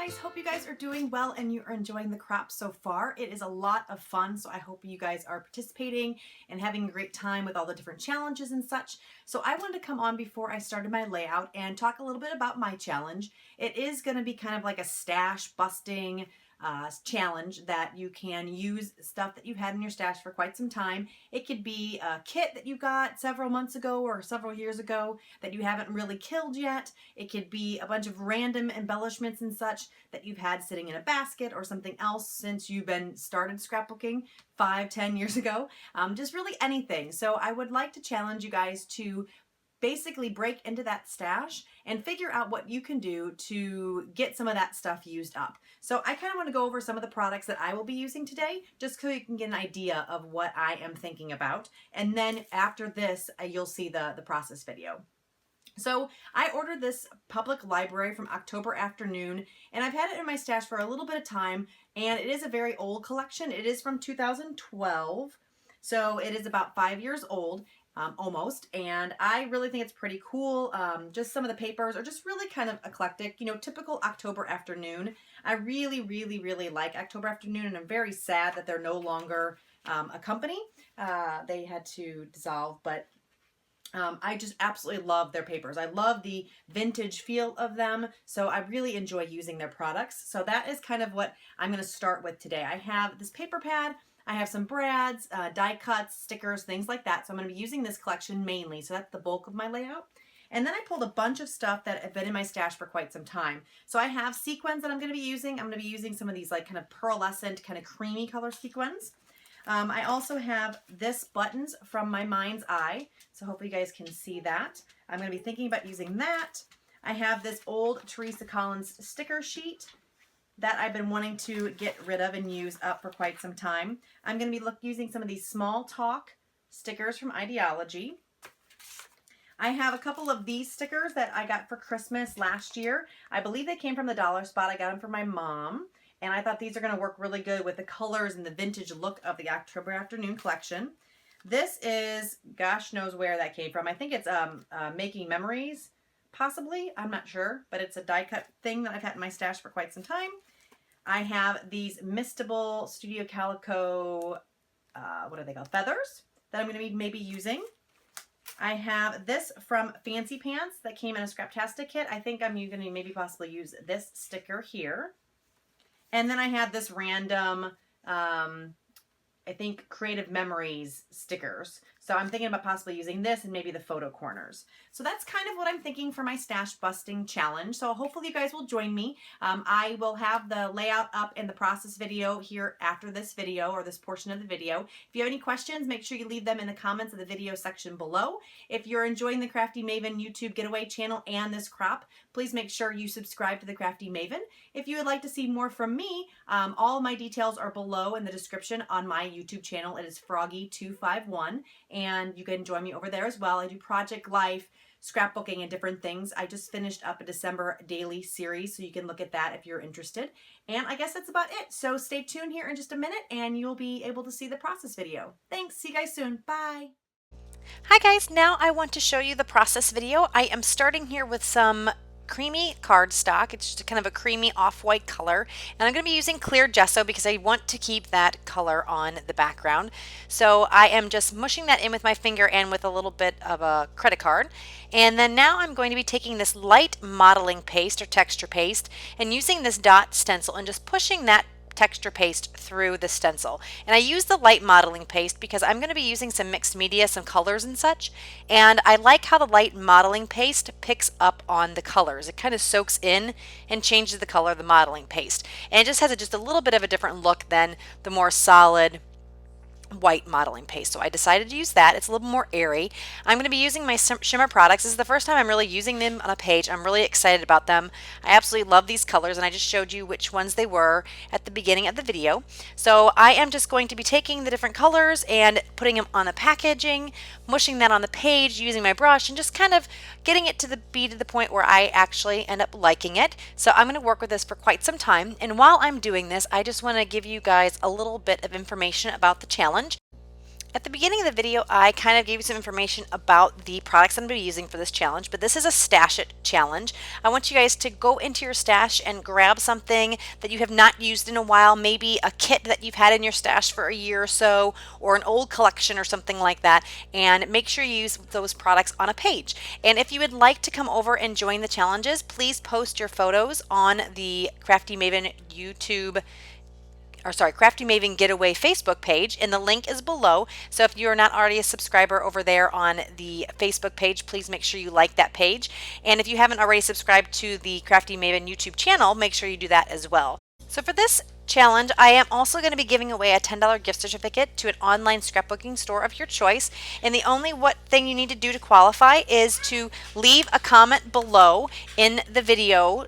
guys, hope you guys are doing well and you are enjoying the crop so far. It is a lot of fun, so I hope you guys are participating and having a great time with all the different challenges and such. So I wanted to come on before I started my layout and talk a little bit about my challenge. It is going to be kind of like a stash busting challenge that you can use stuff that you've had in your stash for quite some time. It could be a kit that you got several months ago or several years ago that you haven't really killed yet. It could be a bunch of random embellishments and such that you've had sitting in a basket or something else since you've been started scrapbooking 5-10 years ago. Just really anything. So I would like to challenge you guys to basically break into that stash and figure out what you can do to get some of that stuff used up. So I kind of want to go over some of the products that I will be using today, just so you can get an idea of what I am thinking about. And then after this, you'll see the process video. So I ordered this public library from October Afternoon, and I've had it in my stash for a little bit of time, and it is a very old collection. It is from 2012, so it is about 5 years old. Almost, and I really think it's pretty cool. Just some of the papers are just really kind of eclectic, you know, typical October Afternoon. I really, really, really like October Afternoon, and I'm very sad that they're no longer a company. They had to dissolve, but I just absolutely love their papers. I love the vintage feel of them, so I really enjoy using their products. So that is kind of what I'm going to start with today. I have this paper pad. I have some brads, die cuts, stickers, things like that. So I'm going to be using this collection mainly. So that's the bulk of my layout. And then I pulled a bunch of stuff that have been in my stash for quite some time. So I have sequins that I'm going to be using. I'm going to be using some of these like kind of pearlescent, kind of creamy color sequins. I also have this buttons from my Mind's Eye. So hopefully you guys can see that. I'm going to be thinking about using that. I have this old Teresa Collins sticker sheet that I've been wanting to get rid of and use up for quite some time. I'm going to be using some of these Small Talk stickers from Ideology. I have a couple of these stickers that I got for Christmas last year. I believe they came from the Dollar Spot. I got them for my mom, and I thought these are going to work really good with the colors and the vintage look of the October Afternoon collection. This is, gosh knows where that came from. I think it's Making Memories, possibly. I'm not sure, but it's a die cut thing that I've had in my stash for quite some time. I have these Mistable Studio Calico, what are they called? Feathers that I'm going to be maybe using. I have this from Fancy Pants that came in a Scraptastic kit. I think I'm going to maybe possibly use this sticker here. And then I have this random, I think Creative Memories stickers. So I'm thinking about possibly using this and maybe the photo corners. So that's kind of what I'm thinking for my stash busting challenge. So hopefully you guys will join me. I will have the layout up in the process video here after this video, or this portion of the video. If you have any questions, make sure you leave them in the comments of the video section below. If you're enjoying the Crafty Maven YouTube Getaway channel and this crop, please make sure you subscribe to the Crafty Maven. If you would like to see more from me, all my details are below in the description on my YouTube channel. It is Froggy251. And you can join me over there as well. I do project life, scrapbooking, and different things. I just finished up a December daily series, so you can look at that if you're interested. And I guess that's about it. So stay tuned here in just a minute, and you'll be able to see the process video. Thanks. See you guys soon. Bye. Hi guys, now I want to show you the process video. I am starting here with some creamy cardstock. It's just kind of a creamy off-white color, and I'm going to be using clear gesso because I want to keep that color on the background. So I am just mushing that in with my finger and with a little bit of a credit card. And then now I'm going to be taking this light modeling paste or texture paste and using this dot stencil and just pushing that texture paste through the stencil. And I use the light modeling paste because I'm going to be using some mixed media, some colors and such, and I like how the light modeling paste picks up on the colors. It kind of soaks in and changes the color of the modeling paste, and it just has just a little bit of a different look than the more solid white modeling paste. So I decided to use that. It's a little more airy. I'm going to be using my shimmer products. This is the first time I'm really using them on a page. I'm really excited about them. I absolutely love these colors, and I just showed you which ones they were at the beginning of the video. So I am just going to be taking the different colors and putting them on the packaging, mushing that on the page using my brush, and just kind of getting it to be to the point where I actually end up liking it. So I'm going to work with this for quite some time, and while I'm doing this, I just want to give you guys a little bit of information about the challenge. At the beginning of the video, I kind of gave you some information about the products I'm going to be using for this challenge, but this is a stash it challenge. I want you guys to go into your stash and grab something that you have not used in a while, maybe a kit that you've had in your stash for a year or so, or an old collection or something like that, and make sure you use those products on a page. And if you would like to come over and join the challenges, please post your photos on the Crafty Maven Crafty Maven Getaway Facebook page, and the link is below. So if you are not already a subscriber over there on the Facebook page, please make sure you like that page. And if you haven't already subscribed to the Crafty Maven YouTube channel, make sure you do that as well. So for this challenge, I am also going to be giving away a $10 gift certificate to an online scrapbooking store of your choice. And the only thing you need to do to qualify is to leave a comment below in the video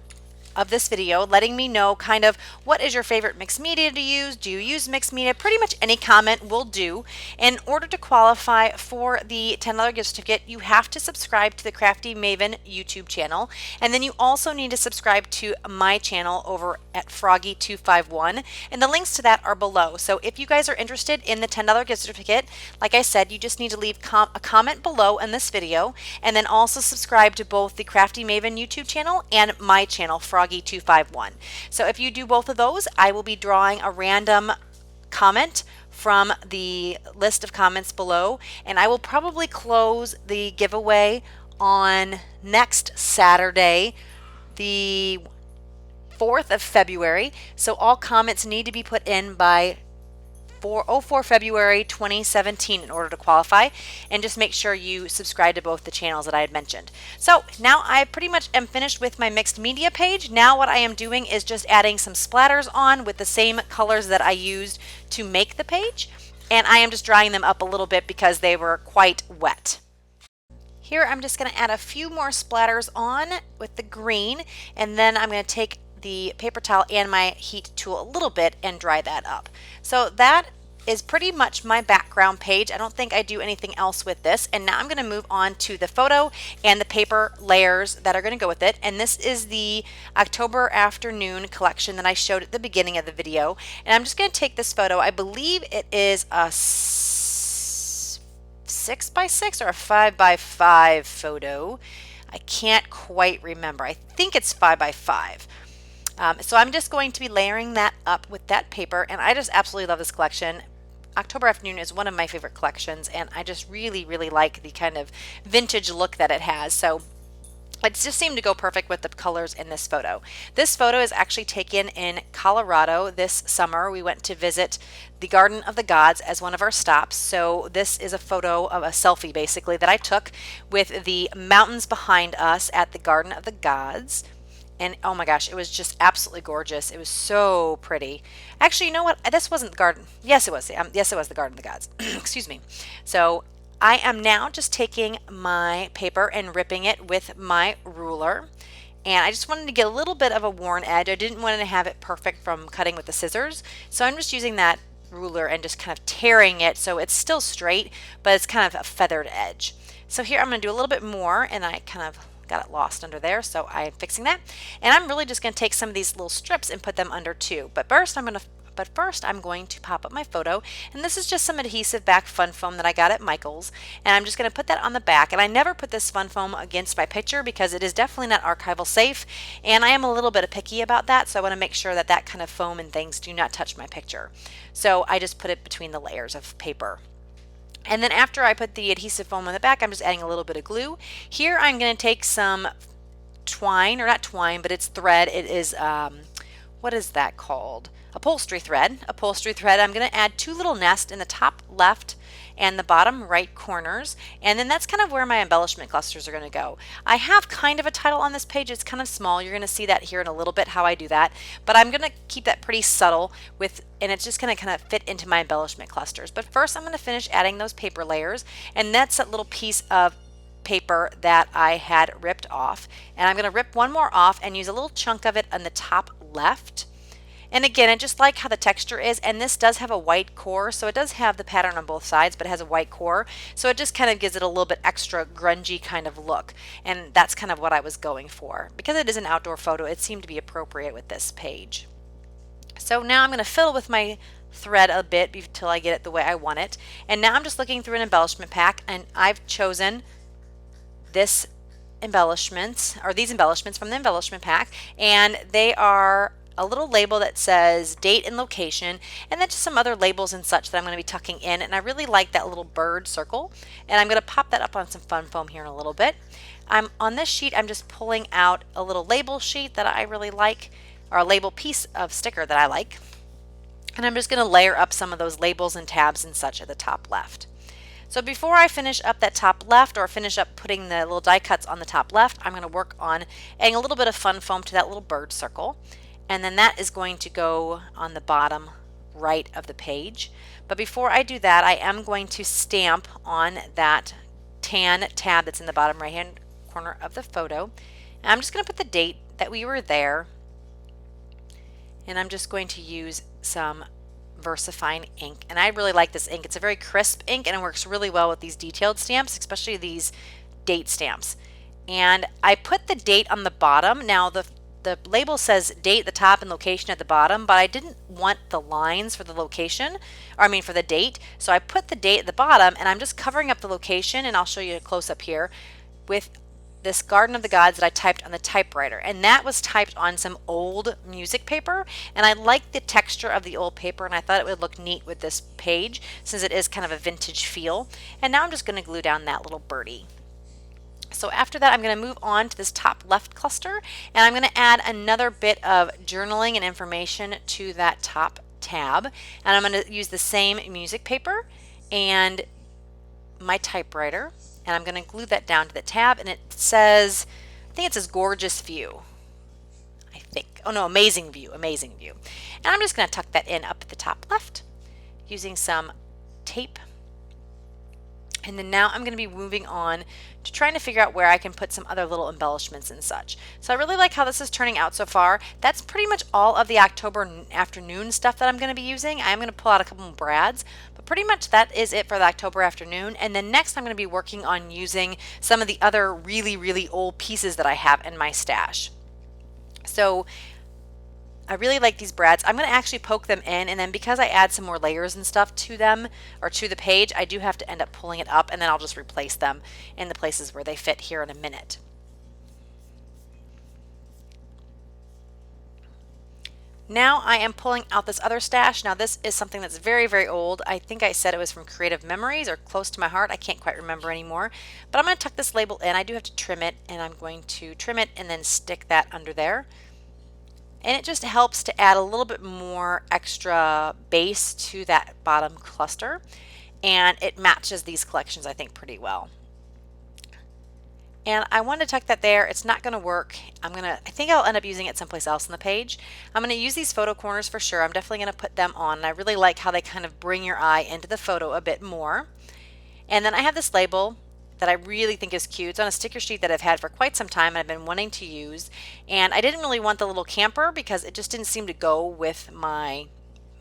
of this video letting me know kind of what is your favorite mixed media to use. Do you use mixed media? Pretty much any comment will do. In order to qualify for the $10 gift certificate, you have to subscribe to the Crafty Maven YouTube channel, and then you also need to subscribe to my channel over at Froggy251, and the links to that are below. So if you guys are interested in the $10 gift certificate, like I said, you just need to leave a comment below in this video, and then also subscribe to both the Crafty Maven YouTube channel and my channel, Froggy251. So if you do both of those, I will be drawing a random comment from the list of comments below, and I will probably close the giveaway on next Saturday, the 4th of February. So all comments need to be put in by 4 February 2017 in order to qualify, and just make sure you subscribe to both the channels that I had mentioned. So now I pretty much am finished with my mixed media page. Now what I am doing is just adding some splatters on with the same colors that I used to make the page, and I am just drying them up a little bit because they were quite wet. Here I'm just going to add a few more splatters on with the green, and then I'm going to take the paper towel and my heat tool a little bit and dry that up. So that is pretty much my background page. I don't think I do anything else with this. And now I'm going to move on to the photo and the paper layers that are going to go with it. And this is the October afternoon collection that I showed at the beginning of the video. And I'm just going to take this photo. I believe it is a 6x6 or a 5x5 photo. I can't quite remember. I think it's 5x5. So I'm just going to be layering that up with that paper, and I just absolutely love this collection. October Afternoon is one of my favorite collections, and I just really, really like the kind of vintage look that it has. So it just seemed to go perfect with the colors in this photo. This photo is actually taken in Colorado this summer. We went to visit the Garden of the Gods as one of our stops. So this is a photo of a selfie basically that I took with the mountains behind us at the Garden of the Gods. And oh my gosh, it was just absolutely gorgeous. It was so pretty. Actually, you know what? This wasn't the garden. Yes, it was. Yes, it was the Garden of the Gods. Excuse me. So I am now just taking my paper and ripping it with my ruler. And I just wanted to get a little bit of a worn edge. I didn't want to have it perfect from cutting with the scissors. So I'm just using that ruler and just kind of tearing it so it's still straight, but it's kind of a feathered edge. So here I'm going to do a little bit more, and I kind of got it lost under there, so I'm fixing that. And I'm really just going to take some of these little strips and put them under too. But first I'm going to pop up my photo, and this is just some adhesive back fun foam that I got at Michael's, and I'm just going to put that on the back. And I never put this fun foam against my picture because it is definitely not archival safe, and I am a little bit picky about that, so I want to make sure that that kind of foam and things do not touch my picture. So I just put it between the layers of paper. And then after I put the adhesive foam on the back, I'm just adding a little bit of glue. Here I'm going to take some twine, or not twine, but it's thread. It is, what is that called? Upholstery thread. Upholstery thread. I'm going to add 2 little nests in the top left and the bottom right corners, and then that's kind of where my embellishment clusters are going to go. I have kind of a title on this page. It's kind of small. You're going to see that here in a little bit how I do that, but I'm going to keep that pretty subtle and it's just going to kind of fit into my embellishment clusters. But first I'm going to finish adding those paper layers, and that's that little piece of paper that I had ripped off, and I'm going to rip one more off and use a little chunk of it on the top left. And again, I just like how the texture is, and this does have a white core, so it does have the pattern on both sides, but it has a white core, so it just kind of gives it a little bit extra grungy kind of look, and that's kind of what I was going for. Because it is an outdoor photo, it seemed to be appropriate with this page. So now I'm going to fiddle with my thread a bit until I get it the way I want it. And now I'm just looking through an embellishment pack, and I've chosen this embellishments, or these embellishments from the embellishment pack, and they are a little label that says date and location, and then just some other labels and such that I'm going to be tucking in. And I really like that little bird circle, and I'm going to pop that up on some fun foam here in a little bit. On this sheet, I'm just pulling out a little label sheet that I really like, or a label piece of sticker that I like, and I'm just going to layer up some of those labels and tabs and such at the top left. So before I finish up that top left, or finish up putting the little die cuts on the top left, I'm going to work on adding a little bit of fun foam to that little bird circle. And then that is going to go on the bottom right of the page. But before I do that, I am going to stamp on that tan tab that's in the bottom right hand corner of the photo. And I'm just going to put the date that we were there. And I'm just going to use some VersaFine ink, and I really like this ink. It's a very crisp ink, and it works really well with these detailed stamps, especially these date stamps. And I put the date on the bottom. Now the label says date at the top and location at the bottom, but I didn't want the lines for the location, or I mean for the date, so I put the date at the bottom, and I'm just covering up the location, and I'll show you a close-up here with this Garden of the Gods that I typed on the typewriter, and that was typed on some old music paper, and I liked the texture of the old paper, and I thought it would look neat with this page since it is kind of a vintage feel. And now I'm just going to glue down that little birdie. So after that, I'm going to move on to this top left cluster, and I'm going to add another bit of journaling and information to that top tab, and I'm going to use the same music paper and my typewriter, and I'm going to glue that down to the tab, and it says, I think it says gorgeous view. I think, oh no, amazing view, amazing view. And I'm just going to tuck that in up at the top left using some tape. And then now I'm going to be moving on to trying to figure out where I can put some other little embellishments and such. So I really like how this is turning out so far. That's pretty much all of the October afternoon stuff that I'm going to be using. I'm going to pull out a couple more brads, but pretty much that is it for the October afternoon. And then next I'm going to be working on using some of the other really, really old pieces that I have in my stash. So I really like these brads. I'm going to actually poke them in, and then because I add some more layers and stuff to them, or to the page, I do have to end up pulling it up, and then I'll just replace them in the places where they fit here in a minute. Now I am pulling out this other stash. Now this is something that's very, very old. I think I said it was from Creative Memories or close to my heart. I can't quite remember anymore. But I'm going to tuck this label in. I do have to trim it, and I'm going to trim it and then stick that under there. And it just helps to add a little bit more extra base to that bottom cluster, and it matches these collections, I think, pretty well. And I want to tuck that there. It's not going to work. I think I'll end up using it someplace else on the page. I'm going to use these photo corners for sure. I'm definitely going to put them on, and I really like how they kind of bring your eye into the photo a bit more. And then I have this label that I really think is cute. It's on a sticker sheet that I've had for quite some time and I've been wanting to use. And I didn't really want the little camper because it just didn't seem to go with my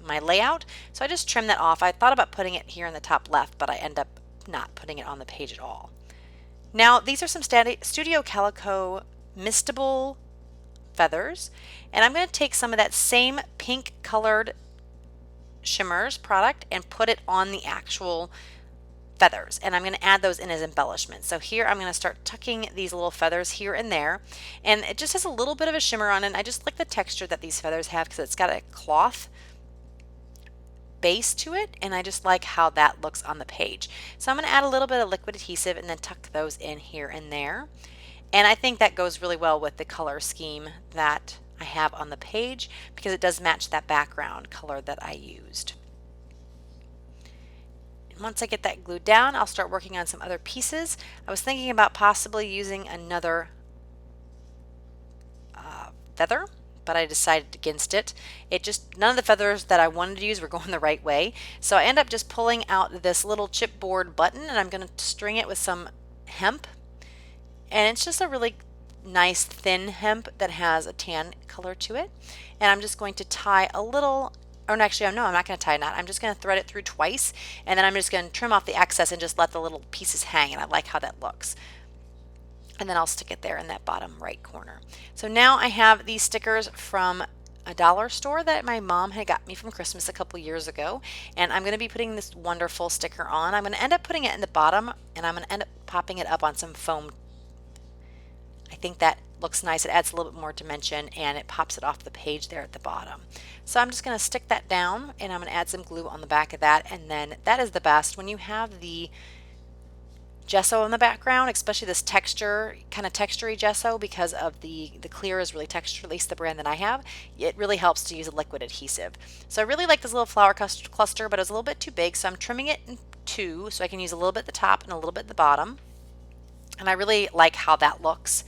layout. So I just trimmed that off. I thought about putting it here in the top left, but I end up not putting it on the page at all. Now these are some Studio Calico Mistable feathers, and I'm going to take some of that same pink colored shimmers product and put it on the actual feathers, and I'm going to add those in as embellishments. So here I'm going to start tucking these little feathers here and there, and it just has a little bit of a shimmer on it. And I just like the texture that these feathers have because it's got a cloth base to it, and I just like how that looks on the page. So I'm going to add a little bit of liquid adhesive and then tuck those in here and there, and I think that goes really well with the color scheme that I have on the page because it does match that background color that I used. Once I get that glued down, I'll start working on some other pieces. I was thinking about possibly using another feather, but I decided against it. None of the feathers that I wanted to use were going the right way. So I end up just pulling out this little chipboard button, and I'm going to string it with some hemp. And it's just a really nice thin hemp that has a tan color to it. And I'm just going to tie a little, or actually, no, I'm not going to tie a knot. I'm just going to thread it through twice, and then I'm just going to trim off the excess and just let the little pieces hang, and I like how that looks. And then I'll stick it there in that bottom right corner. So now I have these stickers from a dollar store that my mom had got me from Christmas a couple years ago. And I'm going to be putting this wonderful sticker on. I'm going to end up putting it in the bottom, and I'm going to end up popping it up on some foam. I think that looks nice. It adds a little bit more dimension, and it pops it off the page there at the bottom. So I'm just going to stick that down, and I'm going to add some glue on the back of that. And then that is the best when you have the gesso in the background, especially this texture, kind of textury gesso, because of the clear is really textured, at least the brand that I have. It really helps to use a liquid adhesive. So I really like this little flower cluster, but it's a little bit too big, so I'm trimming it in two so I can use a little bit at the top and a little bit at the bottom. And I really like how that looks.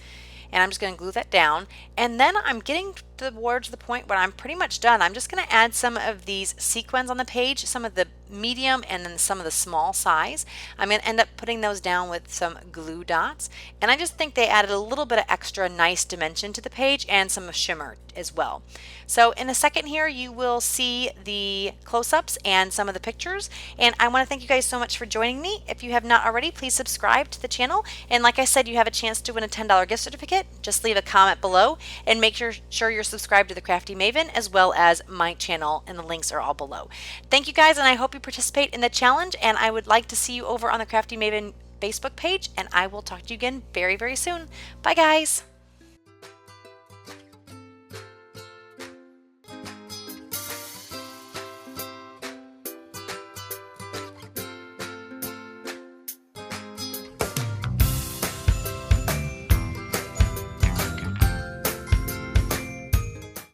And I'm just going to glue that down. And then I'm getting towards the point where I'm pretty much done. I'm just going to add some of these sequins on the page, some of the medium and then some of the small size. I'm going to end up putting those down with some glue dots. And I just think they added a little bit of extra nice dimension to the page and some shimmer as well. So in a second here, you will see the close-ups and some of the pictures. And I want to thank you guys so much for joining me. If you have not already, please subscribe to the channel. And like I said, you have a chance to win a $10 gift certificate. Just leave a comment below and make sure you're subscribed to the Crafty Maven as well as my channel, and the links are all below. Thank you guys, and I hope you participate in the challenge, and I would like to see you over on the Crafty Maven Facebook page, and I will talk to you again very, very soon. Bye guys.